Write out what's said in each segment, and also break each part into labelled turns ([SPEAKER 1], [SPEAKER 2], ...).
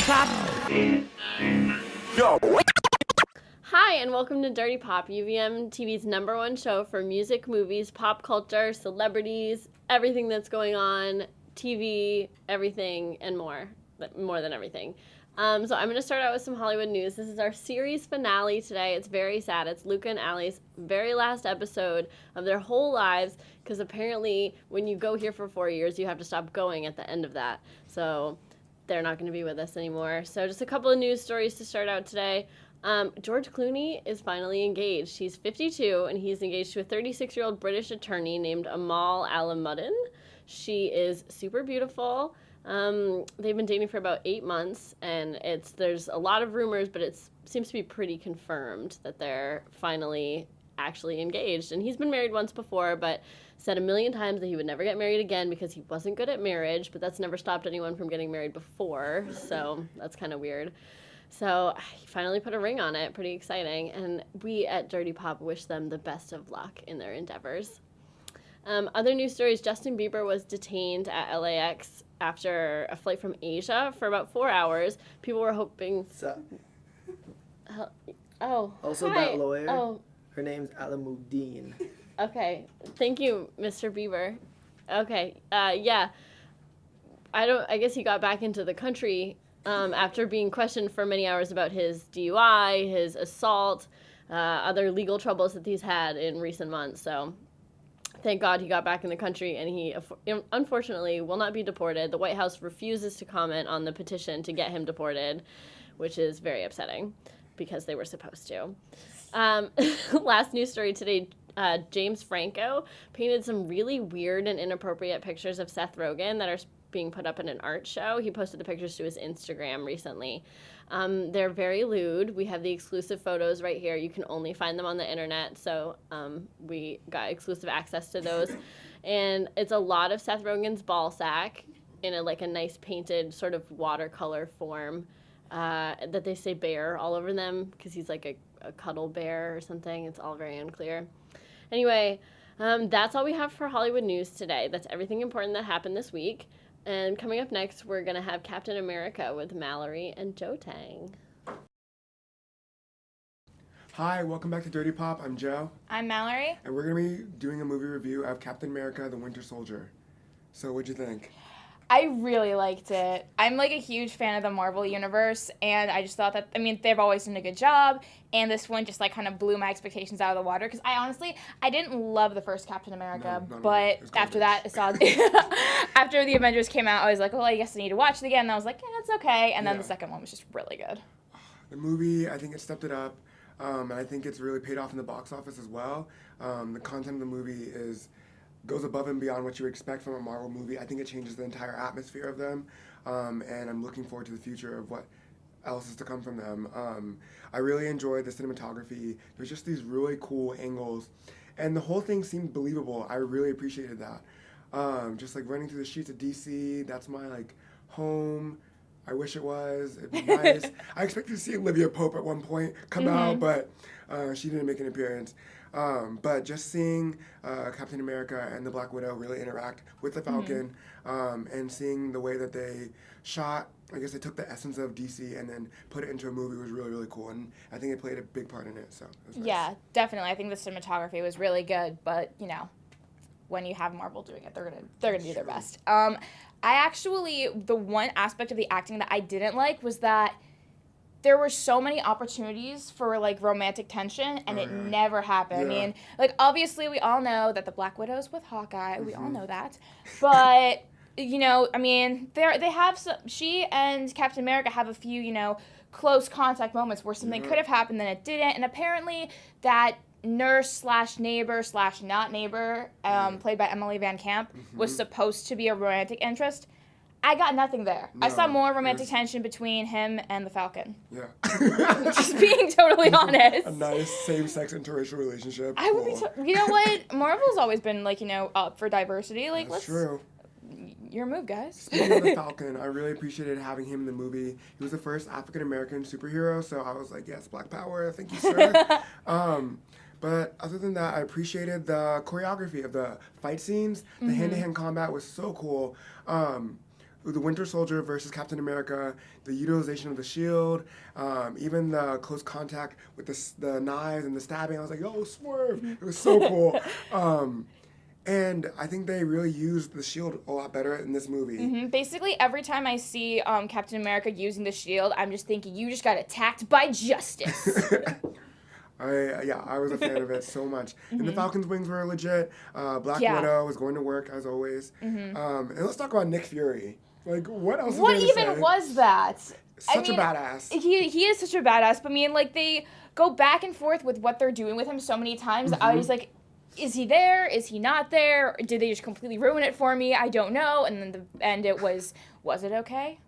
[SPEAKER 1] Pop. Yo.
[SPEAKER 2] Hi, and welcome to Dirty Pop, UVMTV's #1 show for music, movies, pop culture, celebrities, everything that's going on, TV, everything, and more than everything. So I'm going to start out with some Hollywood news. This is our series finale today. It's very sad. It's Luca and Allie's very last episode of their whole lives, because apparently when you go here for 4 years, you have to stop going at the end of that. So they're not going to be with us anymore. So just a couple of news stories to start out today. George Clooney is finally engaged. He's 52, and he's engaged to a 36-year-old British attorney named Amal Alamuddin. She is super beautiful. They've been dating for about 8 months, and there's a lot of rumors, but it seems to be pretty confirmed that they're finally actually engaged. And he's been married once before, but said a million times that he would never get married again because he wasn't good at marriage, but that's never stopped anyone from getting married before, so that's kind of weird. So he finally put a ring on it. Pretty exciting. And we at Dirty Pop wish them the best of luck in their endeavors. Other news stories, Justin Bieber was detained at LAX after a flight from Asia for about 4 hours. People were hoping...
[SPEAKER 3] Also,
[SPEAKER 2] hi.
[SPEAKER 3] that lawyer,
[SPEAKER 2] Oh.
[SPEAKER 3] her name's Alamuddin.
[SPEAKER 2] Okay. Thank you, Mr. Bieber. Okay. Yeah. I guess he got back into the country after being questioned for many hours about his DUI, his assault, other legal troubles that he's had in recent months. So thank God he got back in the country, and he unfortunately will not be deported. The White House refuses to comment on the petition to get him deported, which is very upsetting because they were supposed to. Last news story today, James Franco painted some really weird and inappropriate pictures of Seth Rogen that are being put up in an art show. He posted the pictures to his Instagram recently. They're very lewd. We have the exclusive photos right here. You can only find them on the internet, so we got exclusive access to those. And it's a lot of Seth Rogen's ball sack in a nice painted sort of watercolor form that they say bear all over them because he's like a cuddle bear or something. It's all very unclear. Anyway, that's all we have for Hollywood news today. That's everything important that happened this week. And coming up next, we're going to have Captain America with Mallory and Joe Tang.
[SPEAKER 4] Hi, welcome back to Dirty Pop. I'm Joe.
[SPEAKER 5] I'm Mallory.
[SPEAKER 4] And we're going to be doing a movie review of Captain America, the Winter Soldier. So what'd you think?
[SPEAKER 5] I really liked it. I'm a huge fan of the Marvel Universe, and I just thought that, they've always done a good job, and this one just kind of blew my expectations out of the water, because I didn't love the first Captain America, but after that, after the Avengers came out, I was like, well, I guess I need to watch it again, and I was like, yeah, it's okay, and then the second one was just really good.
[SPEAKER 4] The movie, I think it stepped it up, and I think it's really paid off in the box office as well. The content of the movie goes above and beyond what you expect from a Marvel movie. I think it changes the entire atmosphere of them, and I'm looking forward to the future of what else is to come from them. I really enjoyed the cinematography. There's just these really cool angles, and the whole thing seemed believable. I really appreciated that. Just running through the streets of DC, that's my home. I wish it was. It'd be nice. I expected to see Olivia Pope at one point come out, but she didn't make an appearance. But just seeing Captain America and the Black Widow really interact with the Falcon, and seeing the way that they shot, I guess they took the essence of DC and then put it into a movie was really, really cool. And I think it played a big part in it. So it was nice.
[SPEAKER 5] Yeah, definitely. I think the cinematography was really good, but when you have Marvel doing it, they're gonna do their best. The one aspect of the acting that I didn't like was that there were so many opportunities for romantic tension, and it never happened.
[SPEAKER 4] Yeah.
[SPEAKER 5] Obviously we all know that the Black Widow's with Hawkeye. We all know that, but they have she and Captain America have a few close contact moments where something could have happened, then it didn't, and apparently that nurse/neighbor/not neighbor, played by Emily Van Camp, was supposed to be a romantic interest. I got nothing there. No, I saw more romantic tension between him and the Falcon.
[SPEAKER 4] Yeah.
[SPEAKER 5] Just being totally honest.
[SPEAKER 4] A nice same-sex interracial relationship.
[SPEAKER 5] I would be. You know what? Marvel's always been up for diversity.
[SPEAKER 4] That's true.
[SPEAKER 5] Your move, guys.
[SPEAKER 4] Speaking of the Falcon, I really appreciated having him in the movie. He was the first African-American superhero, so I was like, yes, Black Power, thank you, sir. But other than that, I appreciated the choreography of the fight scenes. The hand-to-hand combat was so cool. the Winter Soldier versus Captain America, the utilization of the shield, even the close contact with the knives and the stabbing. I was like, yo, swerve! It was so cool. And I think they really used the shield a lot better in this movie.
[SPEAKER 5] Mm-hmm. Basically, every time I see Captain America using the shield, I'm just thinking, you just got attacked by justice.
[SPEAKER 4] I was a fan of it so much. And the Falcon's wings were legit. Black Widow was going to work as always. And let's talk about Nick Fury. Like, what else?
[SPEAKER 5] What
[SPEAKER 4] is there to
[SPEAKER 5] even
[SPEAKER 4] say?
[SPEAKER 5] was that?
[SPEAKER 4] Such a badass.
[SPEAKER 5] He is such a badass. But I mean, like, they go back and forth with what they're doing with him so many times. I was like, is he there? Is he not there? Did they just completely ruin it for me? I don't know. And then the end, it was it okay?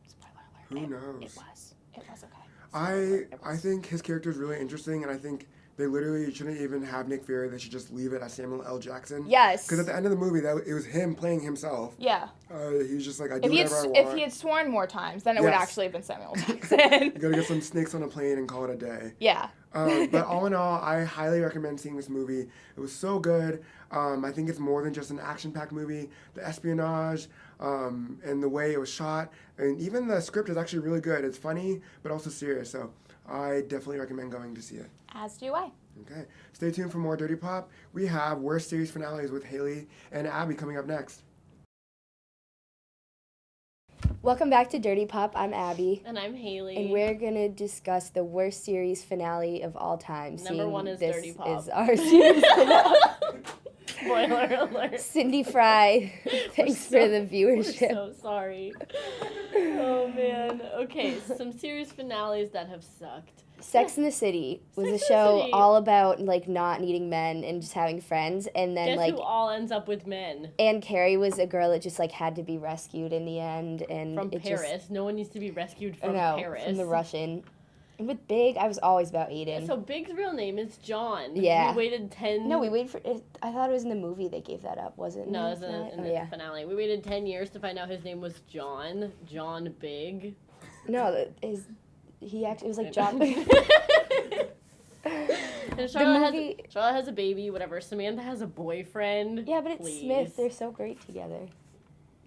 [SPEAKER 5] Spoiler alert.
[SPEAKER 4] Who knows?
[SPEAKER 5] It was okay.
[SPEAKER 4] I think his character is really interesting, and I think they literally shouldn't even have Nick Fury. They should just leave it as Samuel L. Jackson.
[SPEAKER 5] Yes.
[SPEAKER 4] Because at the end of the movie, it was him playing himself.
[SPEAKER 5] Yeah.
[SPEAKER 4] He was just like, I do whatever I want.
[SPEAKER 5] If he had sworn more times, then it would actually have been Samuel Jackson.
[SPEAKER 4] You gotta get some snakes on a plane and call it a day.
[SPEAKER 5] Yeah.
[SPEAKER 4] But all in all, I highly recommend seeing this movie. It was so good. I think it's more than just an action-packed movie. The espionage and the way it was shot, and even the script is actually really good. It's funny, but also serious. So I definitely recommend going to see it.
[SPEAKER 5] As do I.
[SPEAKER 4] Okay. Stay tuned for more Dirty Pop. We have Worst Series Finales with Haley and Abby coming up next.
[SPEAKER 1] Welcome back to Dirty Pop. I'm Abby.
[SPEAKER 2] And I'm Haley.
[SPEAKER 1] And we're going to discuss the worst series finale of all time.
[SPEAKER 2] Number one is Dirty Pop.
[SPEAKER 1] This is our series finale.
[SPEAKER 2] Spoiler alert.
[SPEAKER 1] Cindy Fry, thanks for the viewership.
[SPEAKER 2] We're so sorry. Oh, man. Okay, some series finales that have sucked.
[SPEAKER 1] Sex in the City was
[SPEAKER 2] Sex
[SPEAKER 1] a
[SPEAKER 2] and the
[SPEAKER 1] show
[SPEAKER 2] City.
[SPEAKER 1] all about, like, not needing men and just having friends. And then,
[SPEAKER 2] Guess
[SPEAKER 1] like,
[SPEAKER 2] who all ends up with men?
[SPEAKER 1] Anne Carey was a girl that just, like, had to be rescued in the end. And
[SPEAKER 2] From
[SPEAKER 1] it
[SPEAKER 2] Paris. No one needs to be rescued from
[SPEAKER 1] Just,
[SPEAKER 2] Paris.
[SPEAKER 1] from the Russian. And with Big, I was always about Aiden.
[SPEAKER 2] So Big's real name is John.
[SPEAKER 1] Yeah.
[SPEAKER 2] We waited 10...
[SPEAKER 1] No, we waited for it. I thought it was in the movie they gave that up, wasn't it?
[SPEAKER 2] No, it was in the
[SPEAKER 1] yeah.
[SPEAKER 2] finale. We waited 10 years to find out his name was John. John Big.
[SPEAKER 1] No, it was like John.
[SPEAKER 2] And Charlotte,
[SPEAKER 1] movie-
[SPEAKER 2] Charlotte has a baby, whatever. Samantha has a boyfriend.
[SPEAKER 1] Yeah, but it's
[SPEAKER 2] Please.
[SPEAKER 1] Smith. They're so great together.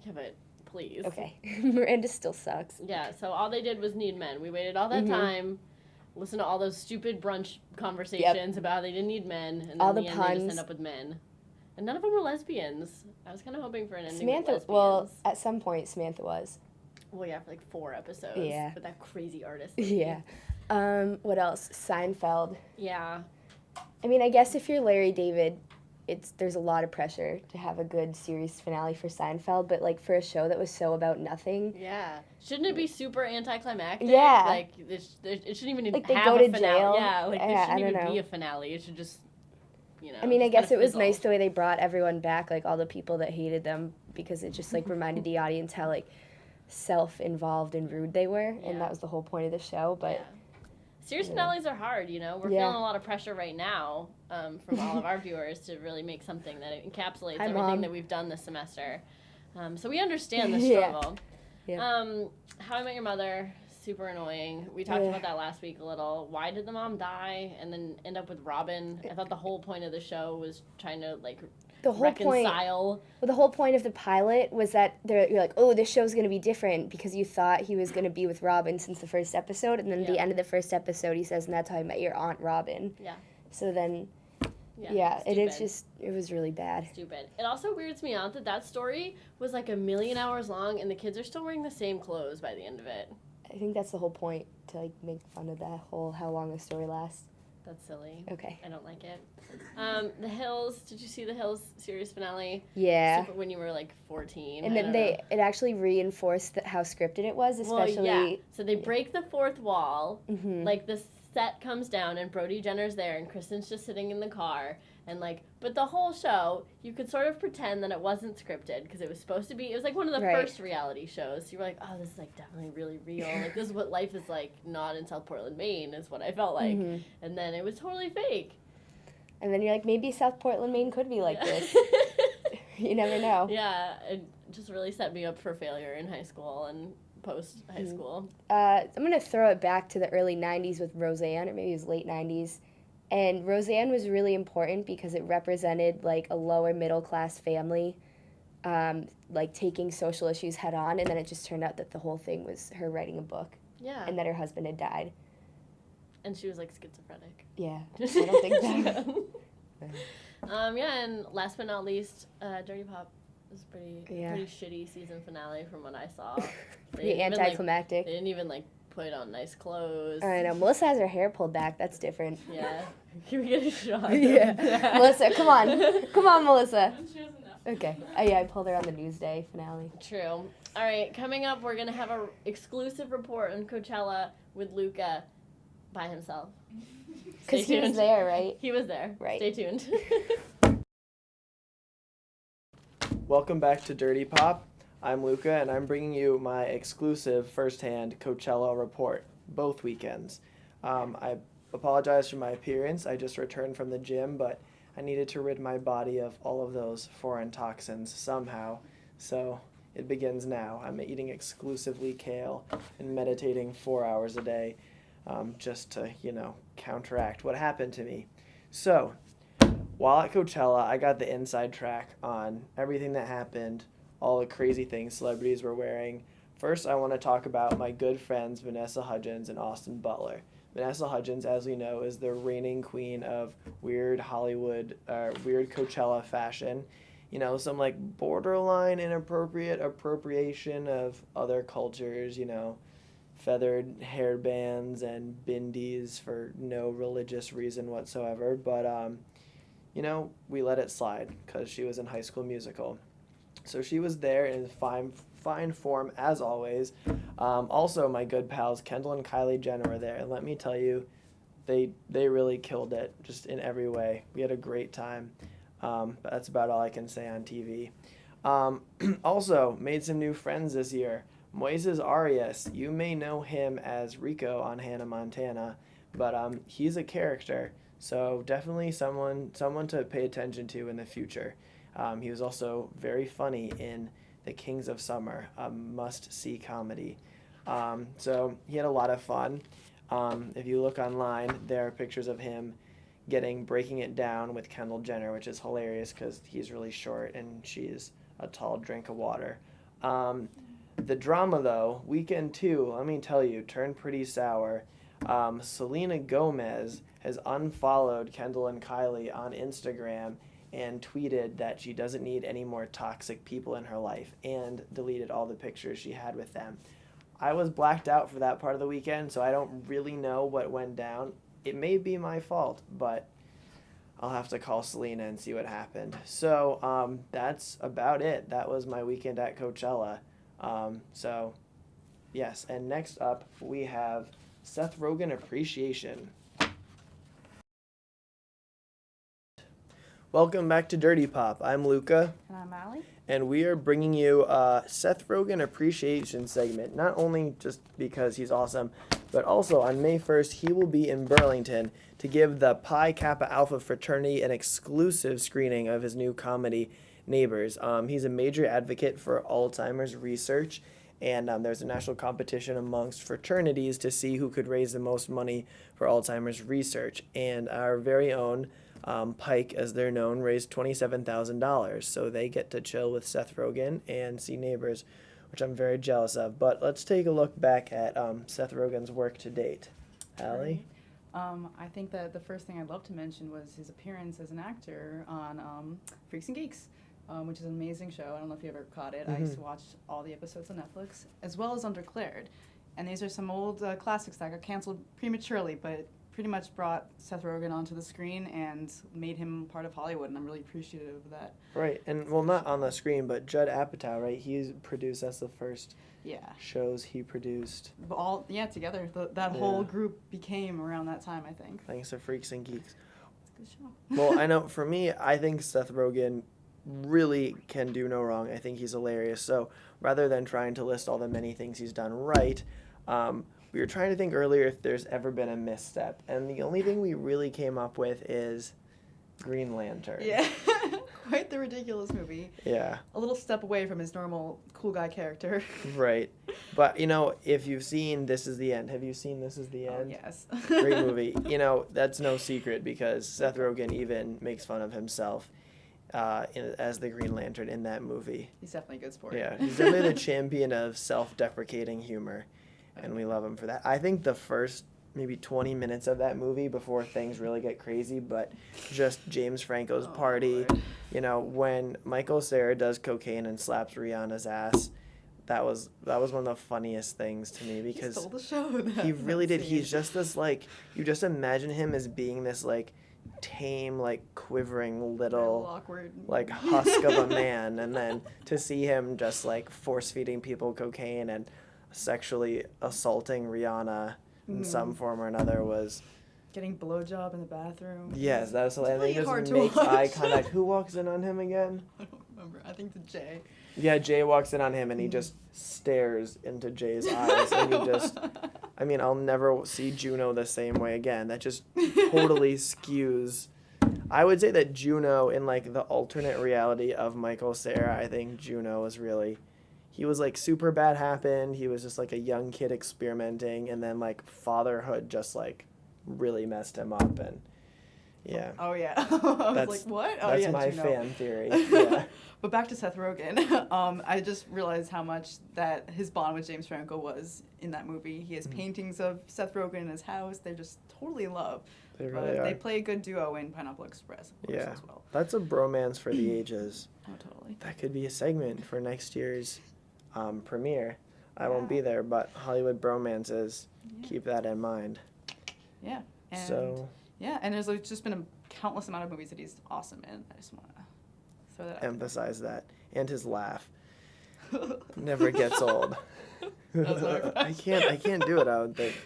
[SPEAKER 2] Yeah, but please.
[SPEAKER 1] Okay. Miranda still sucks.
[SPEAKER 2] Yeah, so all they did was need men. We waited all that time, listened to all those stupid brunch conversations about how they didn't need men, and then
[SPEAKER 1] All
[SPEAKER 2] in
[SPEAKER 1] the
[SPEAKER 2] the end they just
[SPEAKER 1] puns.
[SPEAKER 2] end up with men. And none of them were lesbians. I was kind of hoping for an ending
[SPEAKER 1] Samantha,
[SPEAKER 2] with lesbians.
[SPEAKER 1] well, at some point, Samantha was.
[SPEAKER 2] Well, yeah, for like 4 episodes.
[SPEAKER 1] Yeah.
[SPEAKER 2] With that crazy artist. lady.
[SPEAKER 1] Yeah. What else? Seinfeld.
[SPEAKER 2] Yeah.
[SPEAKER 1] I mean, I guess if you're Larry David, there's a lot of pressure to have a good series finale for Seinfeld, but like for a show that was so about nothing.
[SPEAKER 2] Yeah. Shouldn't it be super anticlimactic?
[SPEAKER 1] Yeah.
[SPEAKER 2] Like, it shouldn't even
[SPEAKER 1] Like, they
[SPEAKER 2] have
[SPEAKER 1] go
[SPEAKER 2] a
[SPEAKER 1] to
[SPEAKER 2] finale.
[SPEAKER 1] jail.
[SPEAKER 2] Yeah, like,
[SPEAKER 1] Yeah,
[SPEAKER 2] there
[SPEAKER 1] I
[SPEAKER 2] shouldn't
[SPEAKER 1] don't
[SPEAKER 2] even
[SPEAKER 1] know.
[SPEAKER 2] be a finale. It should just, you know.
[SPEAKER 1] I mean, I
[SPEAKER 2] just
[SPEAKER 1] guess it
[SPEAKER 2] kinda
[SPEAKER 1] was nice
[SPEAKER 2] fizzle.
[SPEAKER 1] the way they brought everyone back, like all the people that hated them, because it just like reminded the audience how like self-involved and rude they were,
[SPEAKER 2] Yeah.
[SPEAKER 1] and that was the whole point of the show. But
[SPEAKER 2] Yeah. Series finales are hard, you know. We're
[SPEAKER 1] Yeah.
[SPEAKER 2] feeling a lot of pressure right now from all of our viewers to really make something that encapsulates
[SPEAKER 1] Hi,
[SPEAKER 2] everything
[SPEAKER 1] Mom.
[SPEAKER 2] that we've done this semester. So we understand the
[SPEAKER 1] Yeah.
[SPEAKER 2] struggle.
[SPEAKER 1] Yeah.
[SPEAKER 2] How I Met Your Mother, super annoying. We talked
[SPEAKER 1] Yeah.
[SPEAKER 2] about that last week a little. Why did the mom die and then end up with Robin? I thought the whole point of the show was trying to like
[SPEAKER 1] the whole point,
[SPEAKER 2] reconcile.
[SPEAKER 1] well, the whole point of the pilot was that you're like, oh, this show's gonna be different because you thought he was gonna be with Robin since the first episode, and then at the
[SPEAKER 2] Yeah.
[SPEAKER 1] end of the first episode, he says, and that's how I met your Aunt Robin.
[SPEAKER 2] Yeah.
[SPEAKER 1] So then,
[SPEAKER 2] Yeah,
[SPEAKER 1] it was really bad.
[SPEAKER 2] Stupid. It also weirds me out that story was like 1,000,000 hours long and the kids are still wearing the same clothes by the end of it.
[SPEAKER 1] I think that's the whole point, to like make fun of that whole how long the story lasts.
[SPEAKER 2] That's silly.
[SPEAKER 1] Okay.
[SPEAKER 2] I don't like it. The Hills. Did you see the Hills series finale?
[SPEAKER 1] Yeah.
[SPEAKER 2] Super, when you were like 14.
[SPEAKER 1] And
[SPEAKER 2] I
[SPEAKER 1] then
[SPEAKER 2] don't know.
[SPEAKER 1] it actually reinforced how scripted it was, especially.
[SPEAKER 2] Well, yeah. So they break the fourth wall.
[SPEAKER 1] Mhm.
[SPEAKER 2] Like the set comes down and Brody Jenner's there and Kristen's just sitting in the car and like. But the whole show, you could sort of pretend that it wasn't scripted because it was supposed to be. It was like one of the
[SPEAKER 1] Right.
[SPEAKER 2] first reality shows. You were like, oh, this is like definitely really real. Like this is what life is like, not in South Portland, Maine, is what I felt like.
[SPEAKER 1] Mhm.
[SPEAKER 2] And then it was totally fake.
[SPEAKER 1] And then you're like, maybe South Portland, Maine could be like
[SPEAKER 2] Yeah.
[SPEAKER 1] this. You never know.
[SPEAKER 2] Yeah, it just really set me up for failure in high school and post high school.
[SPEAKER 1] I'm going to throw it back to the early 90s with Roseanne, or maybe it was late 90s. And Roseanne was really important because it represented like a lower middle class family like taking social issues head on, and then it just turned out that the whole thing was her writing a book
[SPEAKER 2] Yeah.
[SPEAKER 1] and that her husband had died.
[SPEAKER 2] And she was like schizophrenic.
[SPEAKER 1] Yeah, I don't think that.
[SPEAKER 2] Yeah, and last but not least, Dirty Pop was pretty
[SPEAKER 1] Yeah.
[SPEAKER 2] shitty season finale from what I saw.
[SPEAKER 1] Pretty
[SPEAKER 2] didn't even,
[SPEAKER 1] anticlimactic.
[SPEAKER 2] They didn't even like put on nice clothes.
[SPEAKER 1] I know. Melissa has her hair pulled back. That's different.
[SPEAKER 2] Yeah. Can we get a shot?
[SPEAKER 1] Yeah. Melissa, come on. Come on, Melissa. Okay. Yeah, I pulled her on the Newsday finale.
[SPEAKER 2] True. All right, coming up, we're going to have an exclusive report on Coachella with Luca by himself.
[SPEAKER 1] Because he was there, right?
[SPEAKER 2] He was there.
[SPEAKER 1] Right.
[SPEAKER 2] Stay tuned.
[SPEAKER 3] Welcome back to Dirty Pop. I'm Luca, and I'm bringing you my exclusive first-hand Coachella report, both weekends. I apologize for my appearance. I just returned from the gym, but I needed to rid my body of all of those foreign toxins somehow. So it begins now. I'm eating exclusively kale and meditating 4 hours a day, just to, counteract what happened to me. So, while at Coachella, I got the inside track on everything that happened, all the crazy things celebrities were wearing. First, I want to talk about my good friends Vanessa Hudgens and Austin Butler. Vanessa Hudgens, as we know, is the reigning queen of weird Hollywood, weird Coachella fashion. Some like borderline inappropriate appropriation of other cultures, feathered hairbands and bindies for no religious reason whatsoever. But, we let it slide because she was in High School Musical. So she was there in fine form as always. Also, my good pals Kendall and Kylie Jenner were there, and let me tell you, they really killed it just in every way. We had a great time. But that's about all I can say on TV. Also, made some new friends this year. Moises Arias, you may know him as Rico on Hannah Montana, but he's a character, so definitely someone to pay attention to in the future. He was also very funny in The Kings of Summer, a must-see comedy. So he had a lot of fun. If you look online, there are pictures of him breaking it down with Kendall Jenner, which is hilarious because he's really short and she's a tall drink of water. The drama, though, weekend 2, let me tell you, turned pretty sour. Selena Gomez has unfollowed Kendall and Kylie on Instagram and tweeted that she doesn't need any more toxic people in her life and deleted all the pictures she had with them. I was blacked out for that part of the weekend, so I don't really know what went down. It may be my fault, but I'll have to call Selena and see what happened. So that's about it. That was my weekend at Coachella. So, yes, and next up we have Seth Rogen Appreciation. Welcome back to Dirty Pop. I'm Luca.
[SPEAKER 6] And I'm Allie.
[SPEAKER 3] And we are bringing you a Seth Rogen Appreciation segment, not only just because he's awesome, but also on May 1st, he will be in Burlington to give the Pi Kappa Alpha fraternity an exclusive screening of his new comedy, Neighbors. He's a major advocate for Alzheimer's research, and there's a national competition amongst fraternities to see who could raise the most money for Alzheimer's research. And our very own Pike, as they're known, raised $27,000. So they get to chill with Seth Rogen and see Neighbors, which I'm very jealous of. But let's take a look back at Seth Rogen's work to date. Allie?
[SPEAKER 6] I think that the first thing I'd love to mention was his appearance as an actor on Freaks and Geeks, which is an amazing show. I don't know if you ever caught it. I used to watch all the episodes on Netflix, as well as Undeclared. And these are some old classics that got canceled prematurely, but pretty much brought Seth Rogen onto the screen and made him part of Hollywood, and I'm really appreciative of that.
[SPEAKER 3] Right, and well, not on the screen, but Judd Apatow, right? He's produced, that's the first shows he produced.
[SPEAKER 6] All together. That whole group became around that time, I think.
[SPEAKER 3] Thanks to Freaks and Geeks.
[SPEAKER 6] It's a good show.
[SPEAKER 3] Well, I know for me, I think Seth Rogen really can do no wrong. I think he's hilarious. So rather than trying to list all the many things he's done right, we were trying to think earlier if there's ever been a misstep. And the only thing we really came up with is Green Lantern.
[SPEAKER 6] Yeah. Quite the ridiculous movie.
[SPEAKER 3] Yeah.
[SPEAKER 6] A little step away from his normal cool guy character.
[SPEAKER 3] Right. But, if you've seen This Is the End, have you seen This Is the End?
[SPEAKER 6] Oh, yes.
[SPEAKER 3] Great movie. That's no secret because Seth Rogen even makes fun of himself. as the Green Lantern in that movie.
[SPEAKER 6] He's definitely a good sport.
[SPEAKER 3] Yeah, he's definitely the champion of self-deprecating humor, and we love him for that. I think the first maybe 20 minutes of that movie before things really get crazy, but just James Franco's party,
[SPEAKER 6] Lord.
[SPEAKER 3] you know, when Michael Cera does cocaine and slaps Rihanna's ass, that was one of the funniest things to me,
[SPEAKER 6] He
[SPEAKER 3] because
[SPEAKER 6] stole the show.
[SPEAKER 3] he really did.
[SPEAKER 6] Scene.
[SPEAKER 3] He's just this, like, you just imagine him as being this, like, tame, like, quivering little,
[SPEAKER 6] awkward,
[SPEAKER 3] like, husk of a man, and then to see him just, like, force-feeding people cocaine and sexually assaulting Rihanna in some form or another was...
[SPEAKER 6] Getting blowjob in the bathroom.
[SPEAKER 3] Yes, that was hilarious.
[SPEAKER 6] really
[SPEAKER 3] They just
[SPEAKER 6] hard to
[SPEAKER 3] make
[SPEAKER 6] watch.
[SPEAKER 3] eye contact. Who walks in on him again?
[SPEAKER 6] I don't remember. I think the J.
[SPEAKER 3] Yeah, Jay walks in on him, and he just stares into Jay's eyes, and he just... I mean, I'll never see Juno the same way again. That just totally skews... I would say that Juno, in, like, the alternate reality of Michael Cera, I think Juno was really... He was, like, super bad happened. He was just, like, a young kid experimenting, and then, like, fatherhood just, like, really messed him up, and... Yeah.
[SPEAKER 6] Oh yeah. I was
[SPEAKER 3] That's-
[SPEAKER 6] like, what? Oh
[SPEAKER 3] That's
[SPEAKER 6] yeah,
[SPEAKER 3] my
[SPEAKER 6] Juno.
[SPEAKER 3] fan theory. Yeah.
[SPEAKER 6] But back to Seth Rogen. I just realized how much that his bond with James Franco was in that movie. He has paintings of Seth Rogen in his house. They're just totally in love.
[SPEAKER 3] They
[SPEAKER 6] But
[SPEAKER 3] really are.
[SPEAKER 6] they play a good duo in Pineapple Express, of course,
[SPEAKER 3] Yeah.
[SPEAKER 6] as well.
[SPEAKER 3] That's a bromance for the ages.
[SPEAKER 6] Oh, totally.
[SPEAKER 3] That could be a segment for next year's premiere. I won't be there, but Hollywood bromances, keep that in mind.
[SPEAKER 6] Yeah. And
[SPEAKER 3] So,
[SPEAKER 6] yeah, and there's like, just been a countless amount of movies that he's awesome in. I just want to throw that out
[SPEAKER 3] emphasize that. And his laugh never gets old. I can't do it, I don't think.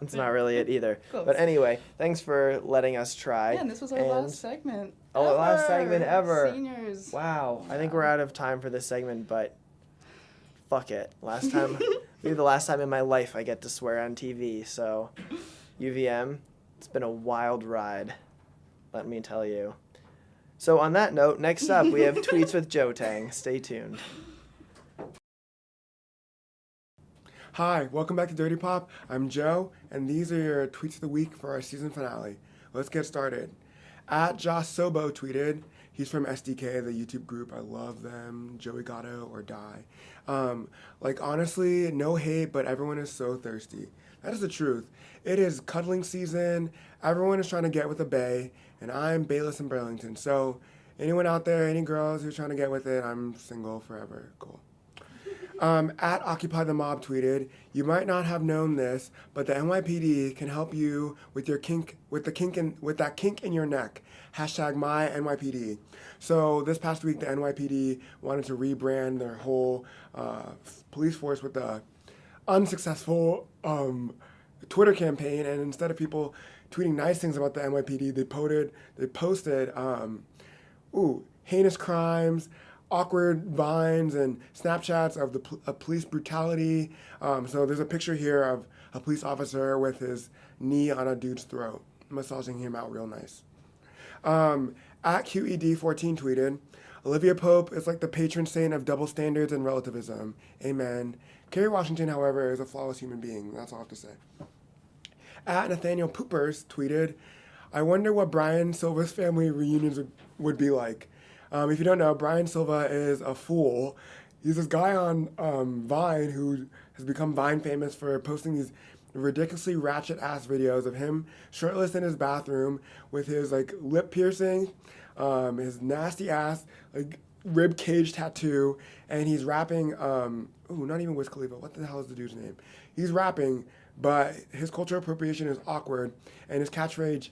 [SPEAKER 3] That's not really it either.
[SPEAKER 6] Close.
[SPEAKER 3] But anyway, thanks for letting us try.
[SPEAKER 6] Yeah, and this was our
[SPEAKER 3] And-
[SPEAKER 6] last segment.
[SPEAKER 3] Oh, the last segment ever.
[SPEAKER 6] Seniors.
[SPEAKER 3] Wow, I think
[SPEAKER 6] Yeah.
[SPEAKER 3] we're out of time for this segment, but fuck it. Last time, maybe the last time in my life I get to swear on TV. So, UVM, it's been a wild ride, let me tell you. So on that note, next up we have Tweets with Joe Tang. Stay tuned.
[SPEAKER 4] Hi, welcome back to Dirty Pop. I'm Joe, and these are your tweets of the week for our season finale. Let's get started. At Josh Sobo tweeted, he's from SDK, the YouTube group. I love them. Joey Gatto or die. Honestly, no hate, but everyone is so thirsty. That is the truth. It is cuddling season. Everyone is trying to get with a bae, and I'm baeless in Burlington. So, anyone out there, any girls who's trying to get with it, I'm single forever. Cool. At Occupy the Mob tweeted, you might not have known this, but the NYPD can help you with your that kink in your neck. Hashtag my NYPD. So this past week, the NYPD wanted to rebrand their whole police force with the unsuccessful Twitter campaign, and instead of people tweeting nice things about the NYPD, they posted heinous crimes, awkward vines and Snapchats of police brutality. So there's a picture here of a police officer with his knee on a dude's throat, massaging him out real nice. At QED14 tweeted, Olivia Pope is like the patron saint of double standards and relativism. Amen. Kerry Washington, however, is a flawless human being. That's all I have to say. At Nathaniel Poopers tweeted, I wonder what Brian Silva's family reunions would be like. If you don't know, Brian Silva is a fool. He's this guy on Vine who has become Vine famous for posting these ridiculously ratchet-ass videos of him shirtless in his bathroom with his lip piercing, his nasty ass rib cage tattoo, and he's rapping. Not even Wiz Khalifa. What the hell is the dude's name? He's rapping, but his cultural appropriation is awkward, and his catchphrase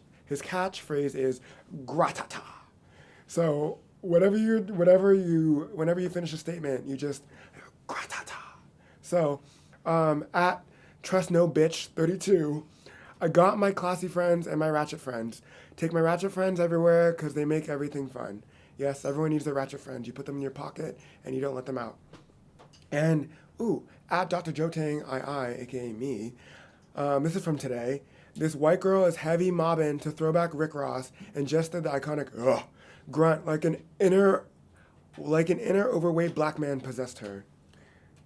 [SPEAKER 4] is gratata. So whenever you finish a statement, you just gratata. So at Trust No Bitch 32, I got my classy friends and my ratchet friends. Take my ratchet friends everywhere because they make everything fun. Yes, everyone needs their ratchet friends. You put them in your pocket and you don't let them out. And at Dr. Joe Tang, aka me, this is from today. This white girl is heavy mobbing to throwback Rick Ross and just did the iconic grunt like an inner overweight black man possessed her.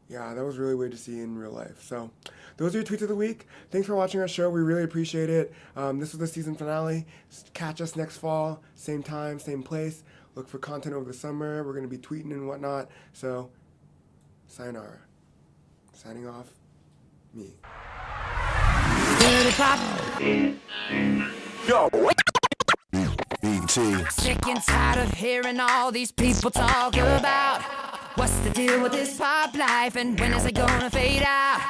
[SPEAKER 4] Yeah, that was really weird to see in real life. So, those are your tweets of the week. Thanks for watching our show. We really appreciate it. This was the season finale. Catch us next fall, same time, same place. Look for content over the summer. We're going to be tweeting and whatnot. So, sayonara. Signing off, me.
[SPEAKER 7] Yo. BT. Sick and tired of hearing all these people talk about what's the deal with this pop life and when is it gonna fade out?